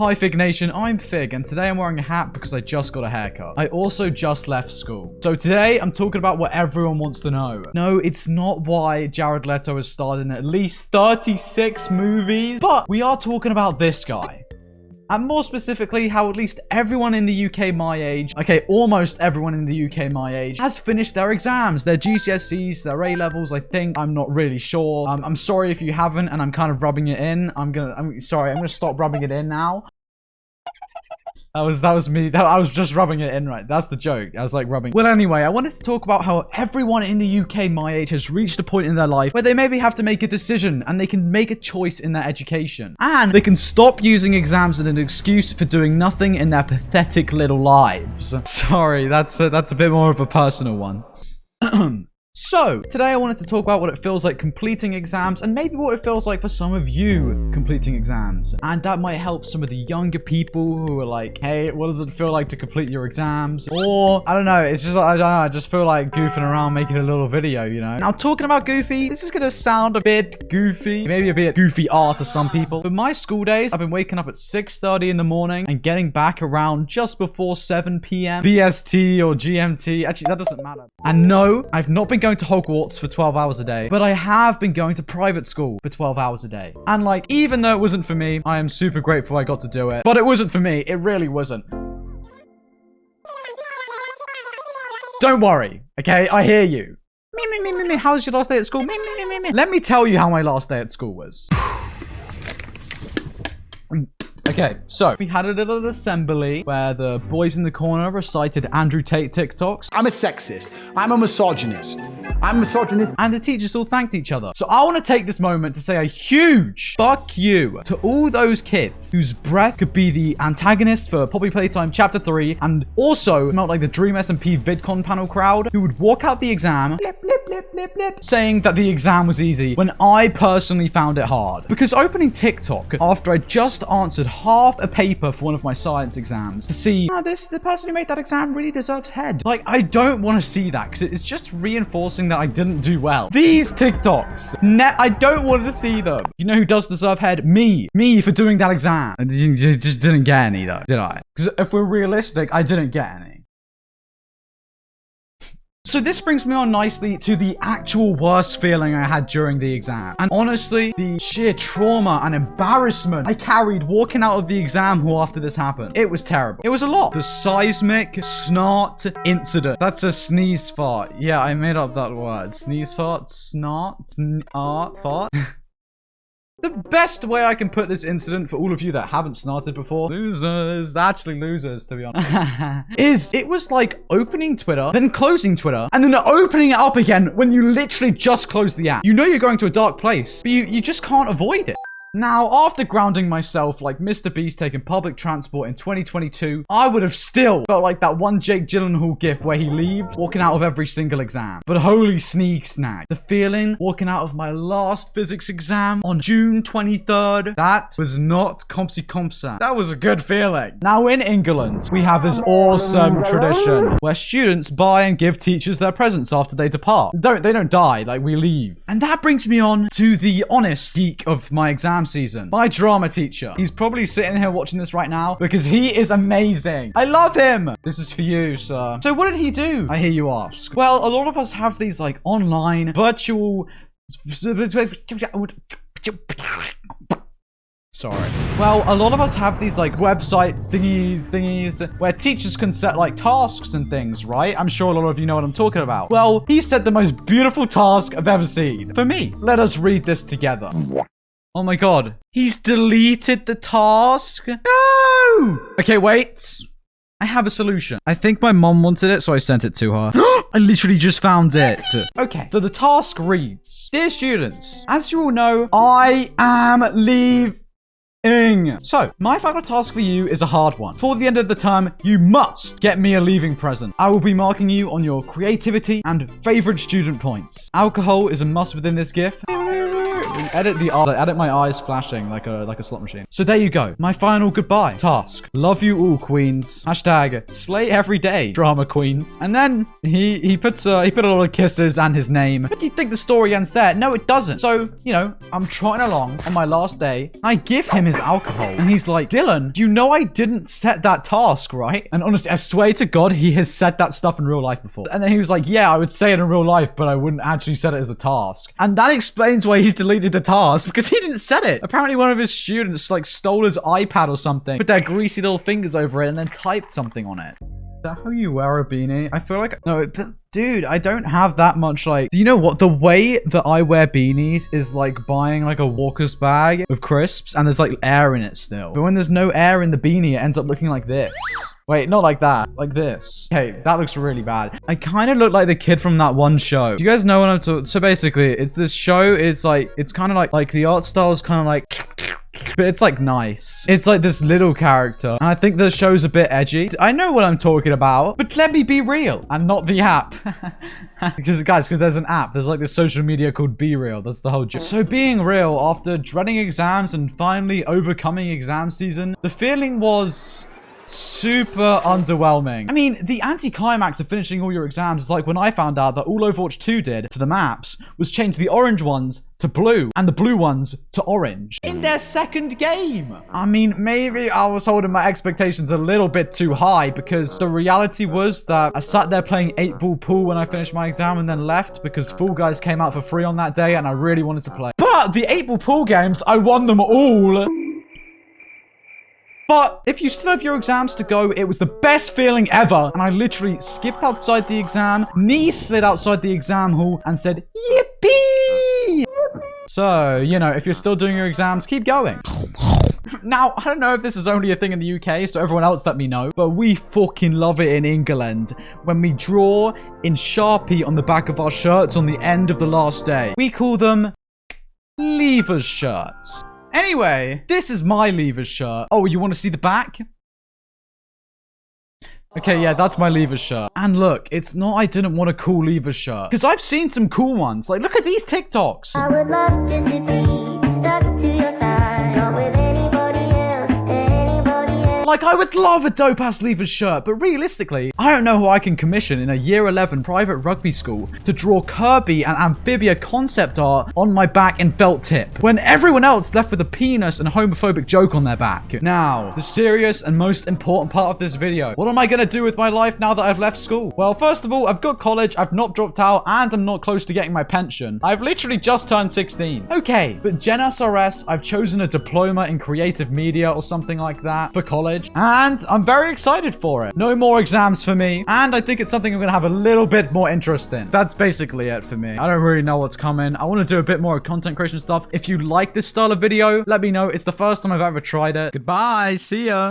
Hi Fig Nation, I'm Fig, and today I'm wearing a hat because I just got a haircut. I also just left school. So today, I'm talking about what everyone wants to know. No, it's not why Jared Leto has starred in at least 36 movies, but we are talking about this guy. And more specifically, how at least everyone in the UK my age, okay, almost everyone in the UK my age, has finished their exams, their GCSEs, their A-levels, I think. I'm not really sure. I'm sorry if you haven't, and I'm kind of rubbing it in. I'm sorry, I'm gonna stop rubbing it in now. That was me. I was just rubbing it in, right? That's the joke. I was like rubbing. Well, anyway, I wanted to talk about how everyone in the UK my age has reached a point in their life where they maybe have to make a decision and they can make a choice in their education. And they can stop using exams as an excuse for doing nothing in their pathetic little lives. Sorry, that's a bit more of a personal one. So, today I wanted to talk about what it feels like completing exams and maybe what it feels like for some of you completing exams. And that might help some of the younger people who are like, hey, what does it feel like to complete your exams? Or, I don't know, it's just, I don't know, I just feel like goofing around making a little video, you know? Now, talking about goofy, this is gonna sound a bit goofy, maybe a bit goofy to some people. But my school days, I've been waking up at 6:30 in the morning and getting back around just before 7 p.m. BST or GMT. Actually, that doesn't matter. And no, I've not been going to Hogwarts for 12 hours a day, but I have been going to private school for 12 hours a day. And like, even though it wasn't for me, I am super grateful I got to do it, but it wasn't for me. It really wasn't. Don't worry, okay? I hear you. Me. How was your last day at school? Me. Let me tell you how my last day at school was. Okay, so we had a little assembly where the boys in the corner recited Andrew Tate TikToks. I'm a sexist. I'm a misogynist. I'm misogynist. And the teachers all thanked each other. So I want to take this moment to say a huge fuck you to all those kids whose breath could be the antagonist for Poppy Playtime Chapter 3 and also smelled like the Dream SMP VidCon panel crowd who would walk out the exam saying that the exam was easy when I personally found it hard. Because opening TikTok after I just answered half a paper for one of my science exams to see, oh, the person who made that exam really deserves head. Like, I don't want to see that because it's just reinforcing that I didn't do well. These TikToks, I don't want to see them. You know who does deserve head? Me for doing that exam. I just didn't get any though, did I? Because if we're realistic, I didn't get any. So this brings me on nicely to the actual worst feeling I had during the exam. And honestly, the sheer trauma and embarrassment I carried walking out of the exam hall after this happened. It was terrible. It was a lot. The seismic snort incident. That's a sneeze fart. Yeah, I made up that word. Sneeze fart, snort, fart. The best way I can put this incident for all of you that haven't snorted before, losers, actually losers to be honest, is it was like opening Twitter, then closing Twitter, and then opening it up again when you literally just closed the app. You know you're going to a dark place, but you just can't avoid it. Now, after grounding myself like Mr. Beast taking public transport in 2022, I would have still felt like that one Jake Gyllenhaal gif where he leaves, walking out of every single exam. But holy sneak snag. The feeling walking out of my last physics exam on June 23rd, that was not compsy compsa. That was a good feeling. Now in England, we have this awesome tradition where students buy and give teachers their presents after they depart. They don't die, like we leave. And that brings me on to the honest geek of my exam season, my drama teacher. He's probably sitting here watching this right now because he is amazing. I love him. This is for you, sir. So what did he do, I hear you ask? Well, a lot of us have these like online virtual sorry. Well, a lot of us have these like website thingies where teachers can set like tasks and things, right? I'm sure a lot of you know what I'm talking about. Well, he set the most beautiful task I've ever seen. For me, let us read this together. Oh my god. He's deleted the task? No! Okay, wait. I have a solution. I think my mom wanted it, so I sent it to her. I literally just found it. Okay, so the task reads, Dear students, as you all know, I am leaving. So, my final task for you is a hard one. For the end of the term, you must get me a leaving present. I will be marking you on your creativity and favorite student points. Alcohol is a must within this gift. Edit my eyes flashing like a slot machine. So there you go. My final goodbye. Task. Love you all, queens. Hashtag slay every day, drama queens. And then he put a lot of kisses and his name. But you think the story ends there? No, it doesn't. So, you know, I'm trotting along on my last day. I give him his alcohol. And he's like, Dylan, you know I didn't set that task, right? And honestly, I swear to God, he has said that stuff in real life before. And then he was like, yeah, I would say it in real life, but I wouldn't actually set it as a task. And that explains why he's deleted the task, because he didn't set it. Apparently one of his students like stole his iPad or something, put their greasy little fingers over it and then typed something on it. Is that how you wear a beanie? I feel like... No, but dude, I don't have that much, like... Do you know what? The way that I wear beanies is like buying like a Walker's bag of crisps and there's like air in it still. But when there's no air in the beanie, it ends up looking like this. Wait, not like that. Like this. Okay, that looks really bad. I kind of look like the kid from that one show. Do you guys know what I'm talking... So basically, it's this show. It's like... It's kind of like the art style is kind of like... But it's like nice. It's like this little character. And I think the show's a bit edgy. I know what I'm talking about. But let me be real. And not the app. Because there's an app. There's like this social media called Be Real. That's the whole joke. So being real, after dreading exams and finally overcoming exam season, the feeling was... super underwhelming. I mean, the anticlimax of finishing all your exams is like when I found out that all Overwatch 2 did to the maps was change the orange ones to blue and the blue ones to orange in their second game. I mean, maybe I was holding my expectations a little bit too high because the reality was that I sat there playing 8-ball pool when I finished my exam and then left because Fall Guys came out for free on that day and I really wanted to play. But the 8-ball pool games, I won them all. But if you still have your exams to go, it was the best feeling ever. And I literally skipped outside the exam, knee slid outside the exam hall and said, yippee! So, you know, if you're still doing your exams, keep going. Now, I don't know if this is only a thing in the UK, so everyone else let me know, but we fucking love it in England when we draw in Sharpie on the back of our shirts on the end of the last day. We call them leavers shirts. Anyway, this is my leavers shirt. Oh, you want to see the back? Okay, yeah, that's my leavers shirt. And look, it's not I didn't want a cool leavers shirt. Because I've seen some cool ones. Like, look at these TikToks. I would love just to be stuck to your side, not with anybody else, anybody else. Like, I would love a dope-ass leavers shirt, but realistically, I don't know who I can commission in a year 11 private rugby school to draw Kirby and Amphibia concept art on my back in felt tip, when everyone else left with a penis and homophobic joke on their back. Now, the serious and most important part of this video. What am I gonna do with my life now that I've left school? Well, first of all, I've got college, I've not dropped out, and I'm not close to getting my pension. I've literally just turned 16. Okay, but Gen SRS, I've chosen a diploma in creative media or something like that for college. And I'm very excited for it. No more exams for me. And I think it's something I'm going to have a little bit more interest in. That's basically it for me. I don't really know what's coming. I want to do a bit more content creation stuff. If you like this style of video, let me know. It's the first time I've ever tried it. Goodbye. See ya.